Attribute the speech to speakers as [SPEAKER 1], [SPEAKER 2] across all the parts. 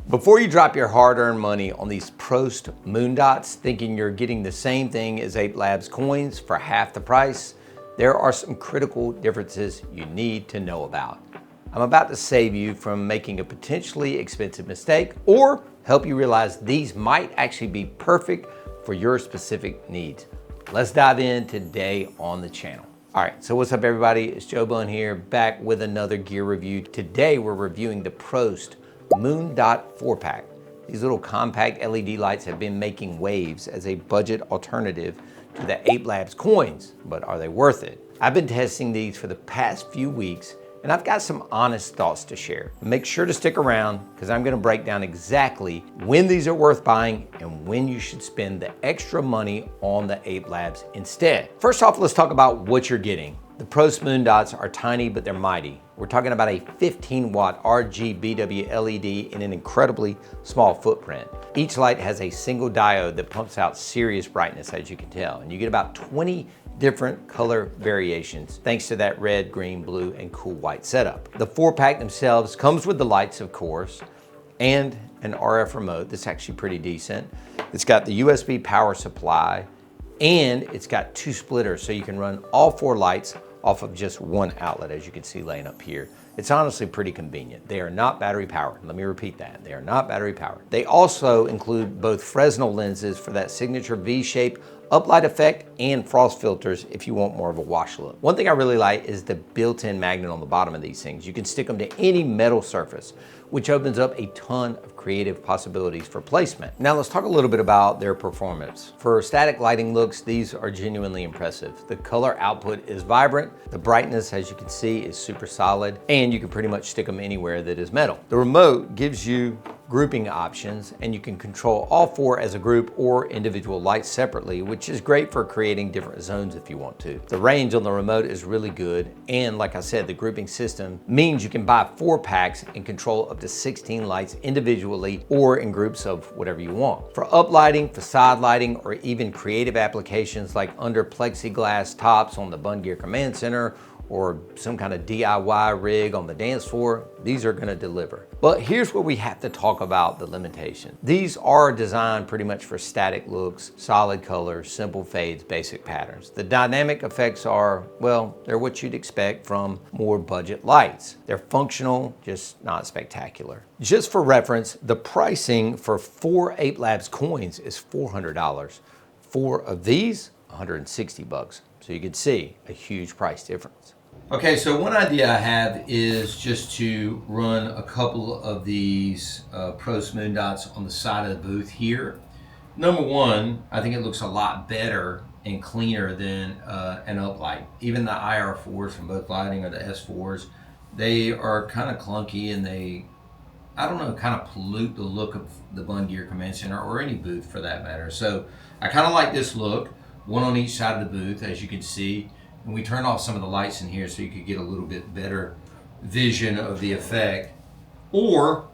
[SPEAKER 1] Before you drop your hard-earned money on these Prost Moon Dots, thinking you're getting the same thing as Ape Labs coins for half the price, there are some critical differences you need to know about. I'm about to save you from making a potentially expensive mistake or help you realize these might actually be perfect for your specific needs. Let's dive in today on the channel. All right, so what's up everybody? It's Joe Bun here, back with another gear review. Today we're reviewing the Prost Moon Dot 4-pack. These little compact LED lights have been making waves as a budget alternative to the Ape Labs coins, but are they worth it? I've been testing these for the past few weeks and I've got some honest thoughts to share. Make sure to stick around because I'm gonna break down exactly when these are worth buying and when you should spend the extra money on the Ape Labs instead. First off, let's talk about what you're getting. The Prost Moon Dots are tiny, but they're mighty. We're talking about a 15-watt RGBW LED in an incredibly small footprint. Each light has a single diode that pumps out serious brightness, as you can tell, and you get about 20 different color variations thanks to that red, green, blue, and cool white setup. The 4-pack themselves comes with the lights, of course, and an RF remote that's actually pretty decent. It's got the USB power supply, and it's got 2 splitters, so you can run all 4 lights off of just one outlet, as you can see laying up here. It's honestly pretty convenient. They are not battery powered. Let me repeat that. They are not battery powered. They also include both Fresnel lenses for that signature V-shape uplight effect and frost filters if you want more of a wash look. One thing I really like is the built-in magnet on the bottom of these things. You can stick them to any metal surface, which opens up a ton of creative possibilities for placement. Now let's talk a little bit about their performance. For static lighting looks, these are genuinely impressive. The color output is vibrant. The brightness, as you can see, is super solid, and you can pretty much stick them anywhere that is metal. The remote gives you grouping options, and you can control all 4 as a group or individual lights separately, which is great for creating different zones if you want to. The range on the remote is really good, and like I said, the grouping system means you can buy 4 packs and control up to 16 lights individually or in groups of whatever you want. For uplighting, facade lighting, or even creative applications like under plexiglass tops on the Bun Gear Command Center or some kind of DIY rig on the dance floor, these are gonna deliver. But here's where we have to talk about the limitation. These are designed pretty much for static looks, solid colors, simple fades, basic patterns. The dynamic effects are, well, they're what you'd expect from more budget lights. They're functional, just not spectacular. Just for reference, the pricing for 4 Ape Labs coins is $400. 4 of these, 160 bucks. So you can see a huge price difference. Okay, so one idea I have is just to run a couple of these Prost Moon Dots on the side of the booth here. Number one, I think it looks a lot better and cleaner than an uplight. Even the IR4s from both lighting or the S4s, they are kind of clunky and they, I don't know, kind of pollute the look of the Bun Gear Command Center or any booth for that matter. So I kind of like this look, one on each side of the booth, as you can see. And we turned off some of the lights in here so you could get a little bit better vision of the effect. Or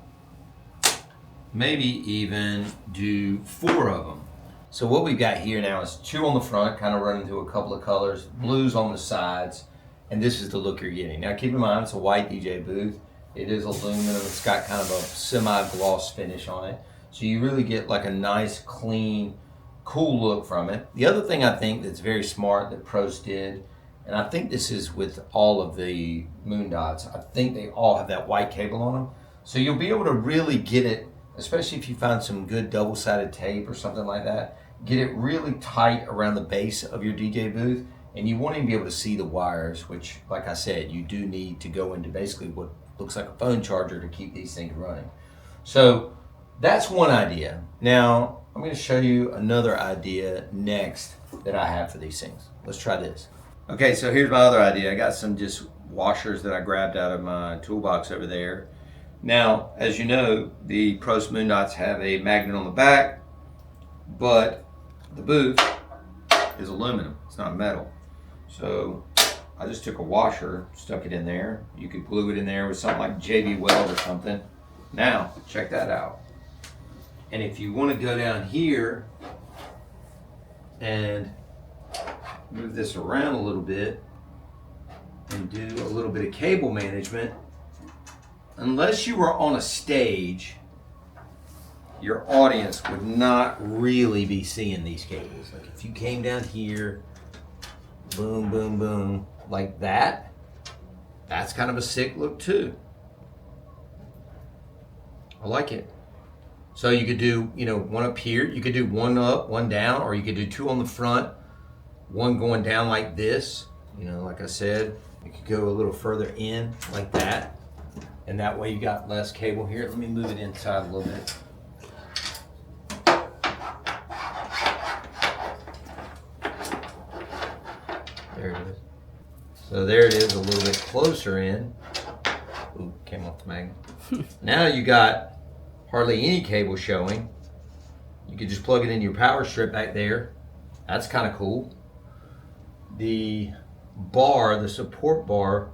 [SPEAKER 1] maybe even do 4 of them. So what we've got here now is 2 on the front, kind of running through a couple of colors, blues on the sides, and this is the look you're getting. Now keep in mind, it's a white DJ booth. It is aluminum, it's got kind of a semi-gloss finish on it. So you really get like a nice, clean, cool look from it. The other thing I think that's very smart that Prost did, and I think this is with all of the Moon Dots, I think they all have that white cable on them. So you'll be able to really get it, especially if you find some good double-sided tape or something like that, get it really tight around the base of your DJ booth, and you won't even be able to see the wires, which, like I said, you do need to go into basically what looks like a phone charger to keep these things running. So that's one idea. Now, I'm going to show you another idea next that I have for these things. Let's try this. Okay, so here's my other idea. I got some just washers that I grabbed out of my toolbox over there. Now, as you know, the Prost Moon Dots have a magnet on the back, but the booth is aluminum. It's not metal. So I just took a washer, stuck it in there. You could glue it in there with something like JB Weld or something. Now, check that out. And if you want to go down here and move this around a little bit and do a little bit of cable management, unless you were on a stage your audience would not really be seeing these cables. Like if you came down here, boom, boom, boom, like that, that's kind of a sick look too. I like it. So you could do, you know, one up here, you could do one up, one down, or you could do two on the front, one going down like this. You know, like I said, you could go a little further in like that. And that way you got less cable here. Let me move it inside a little bit. There it is. So there it is, a little bit closer in. Ooh, came off the magnet. Now you got hardly any cable showing. You could just plug it in your power strip back there. That's kind of cool. The bar, the support bar,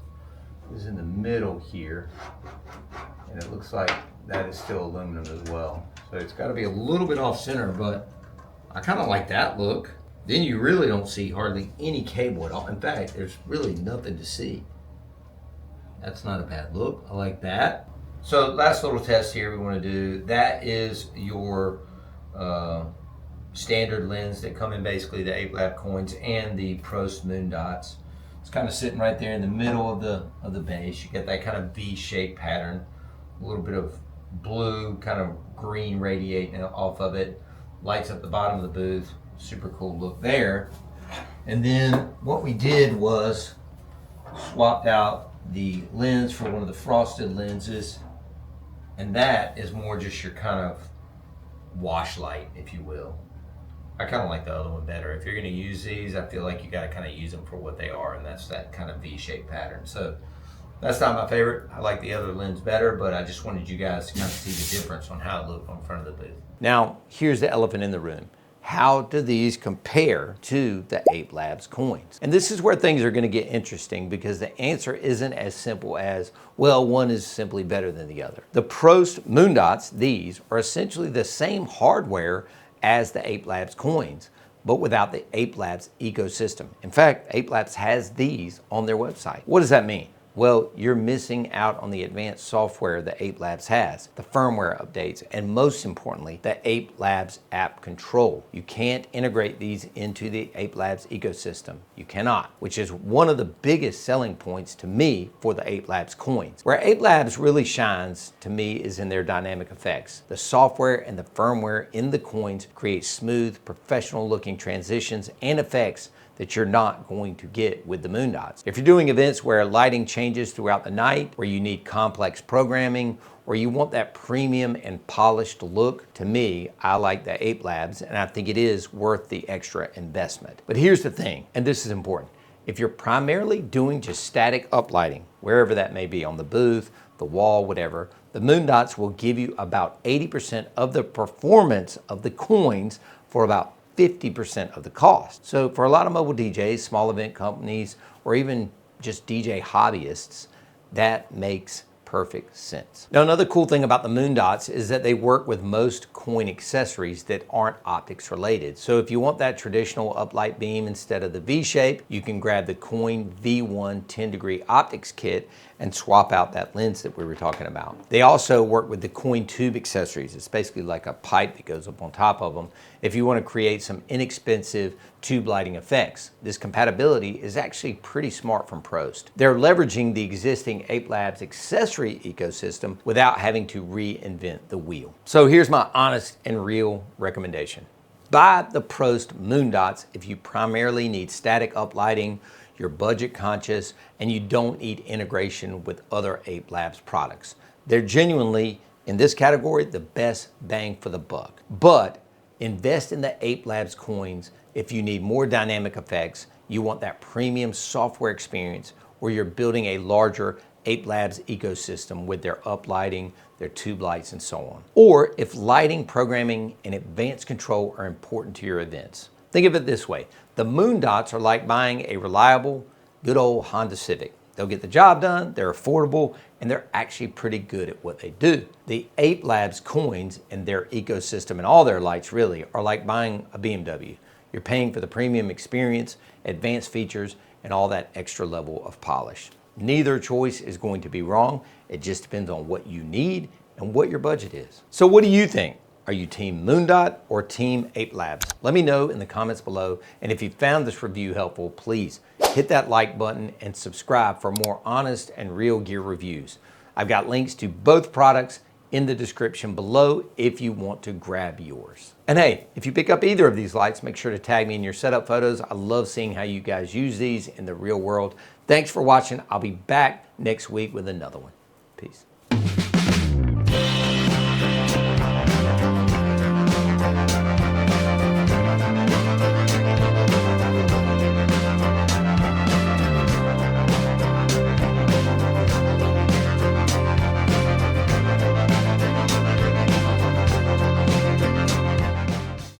[SPEAKER 1] is in the middle here. And it looks like that is still aluminum as well. So it's got to be a little bit off center, but I kind of like that look. Then you really don't see hardly any cable at all. In fact, there's really nothing to see. That's not a bad look. I like that. So last little test here we want to do, that is your standard lens that come in basically the Ape Lab coins and the Prost Moon Dots. It's kind of sitting right there in the middle of the base. You get that kind of V-shaped pattern, a little bit of blue, kind of green radiating off of it, lights up the bottom of the booth. Super cool look there. And then what we did was swapped out the lens for one of the frosted lenses, and that is more just your kind of wash light, if you will. I kind of like the other one better. If you're going to use these, I feel like you got to kind of use them for what they are, and that's that kind of V-shaped pattern. So that's not my favorite. I like the other lens better, but I just wanted you guys to kind of see the difference on how it looked on front of the booth. Now, here's the elephant in the room. How do these compare to the Ape Labs coins? And this is where things are going to get interesting, because the answer isn't as simple as, well, one is simply better than the other. The Prost Moon Dots, these are essentially the same hardware as the Ape Labs coins, but without the Ape Labs ecosystem. In fact, Ape Labs has these on their website. What does that mean? Well, you're missing out on the advanced software that Ape Labs has, the firmware updates, and most importantly, the Ape Labs app control. You can't integrate these into the Ape Labs ecosystem. You cannot, which is one of the biggest selling points to me for the Ape Labs coins. Where Ape Labs really shines to me is in their dynamic effects. The software and the firmware in the coins create smooth, professional looking transitions and effects that you're not going to get with the Moon Dots. If you're doing events where lighting changes throughout the night, where you need complex programming, or you want that premium and polished look, to me, I like the Ape Labs, and I think it is worth the extra investment. But here's the thing, and this is important. If you're primarily doing just static uplighting, wherever that may be, on the booth, the wall, whatever, the Moon Dots will give you about 80% of the performance of the coins for about 50% of the cost. So for a lot of mobile DJs, small event companies, or even just DJ hobbyists, that makes perfect sense. Now, another cool thing about the Moon Dots is that they work with most coin accessories that aren't optics related. So if you want that traditional uplight beam instead of the V-shape, you can grab the Coin V1 10-degree optics kit and swap out that lens that we were talking about. They also work with the Coin tube accessories. It's basically like a pipe that goes up on top of them if you want to create some inexpensive tube lighting effects. This compatibility is actually pretty smart from Prost. They're leveraging the existing Ape Labs accessory ecosystem without having to reinvent the wheel. So here's my honest and real recommendation. Buy the Prost Moon Dots if you primarily need static uplighting, you're budget conscious, and you don't need integration with other Ape Labs products. They're genuinely, in this category, the best bang for the buck. But invest in the Ape Labs coins if you need more dynamic effects, you want that premium software experience where you're building a larger Ape Labs ecosystem with their uplighting, their tube lights, and so on. Or if lighting, programming, and advanced control are important to your events. Think of it this way. The Moon Dots are like buying a reliable, good old Honda Civic. They'll get the job done, they're affordable, and they're actually pretty good at what they do. The Ape Labs coins and their ecosystem and all their lights really are like buying a BMW. You're paying for the premium experience, advanced features, and all that extra level of polish. Neither choice is going to be wrong. It just depends on what you need and what your budget is. So what do you think? Are you Team MoonDot or Team Ape Labs? Let me know in the comments below. And if you found this review helpful, please hit that like button and subscribe for more honest and real gear reviews. I've got links to both products in the description below if you want to grab yours. And hey, if you pick up either of these lights, make sure to tag me in your setup photos. I love seeing how you guys use these in the real world. Thanks for watching. I'll be back next week with another one. Peace.